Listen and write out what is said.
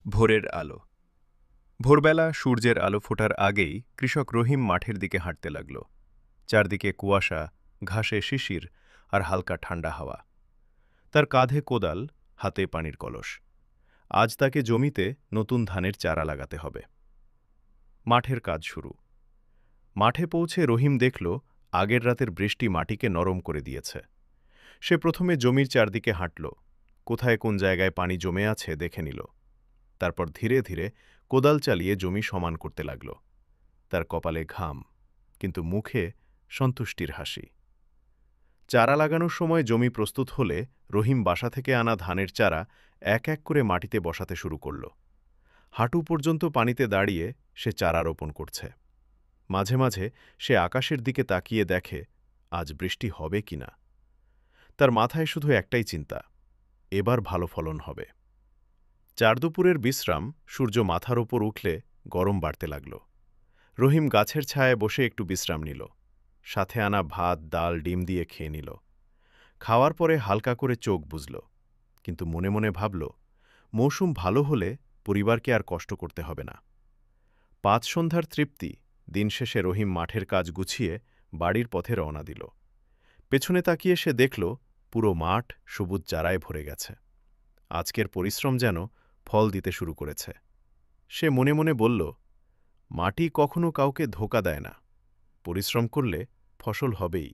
ভোরের আলো। ভোরবেলা সূর্যের আলো ফোটার আগেই কৃষক রহিম মাঠের দিকে হাঁটতে লাগল। চারদিকে কুয়াশা, ঘাসে শিশির আর হালকা ঠান্ডা হাওয়া। তার কাঁধে কোদাল, হাতে পানির কলস। আজ তাকে জমিতে নতুন ধানের চারা লাগাতে হবে। মাঠের কাজ শুরু। মাঠে পৌঁছে রহিম দেখল আগের রাতের বৃষ্টি মাটিকে নরম করে দিয়েছে। সে প্রথমে জমির চারদিকে হাঁটল, কোথায় কোন জায়গায় পানি জমে আছে দেখে নিল। তারপর ধীরে ধীরে কোদাল চালিয়ে জমি সমান করতে লাগল। তার কপালে ঘাম, কিন্তু মুখে সন্তুষ্টির হাসি। চারা লাগানোর সময় জমি প্রস্তুত হলে রহিম বাসা থেকে আনা ধানের চারা এক এক করে মাটিতে বসাতে শুরু করল। হাঁটু পর্যন্ত পানিতে দাঁড়িয়ে সে চারা রোপণ করছে। মাঝে মাঝে সে আকাশের দিকে তাকিয়ে দেখে আজ বৃষ্টি হবে কিনা। তার মাথায় শুধু একটাই চিন্তা, এবার ভালো ফলন হবে। চারদুপুরের বিশ্রাম, সূর্য মাথার ওপর উঠলে গরম বাড়তে লাগল। রহিম গাছের ছায়ায় বসে একটু বিশ্রাম নিল। সাথে আনা ভাত, ডাল, ডিম দিয়ে খেয়ে নিল। খাওয়ার পরে হালকা করে চোখ বুজল, কিন্তু মনে মনে ভাবল, মৌসুম ভালো হলে পরিবারকে আর কষ্ট করতে হবে না। ৫ সন্ধ্যার তৃপ্তি। দিন শেষে রহিম মাঠের কাজ গুছিয়ে বাড়ির পথে রওনা দিল। পেছনে তাকিয়ে সে দেখল পুরো মাঠ সবুজ চারায় ভরে গেছে। আজকের পরিশ্রম যেন ফল দিতে শুরু করেছে। সে মনে মনে বলল, মাটি কখনো কাউকে ধোঁকা দেয় না, পরিশ্রম করলে ফসল হবেই।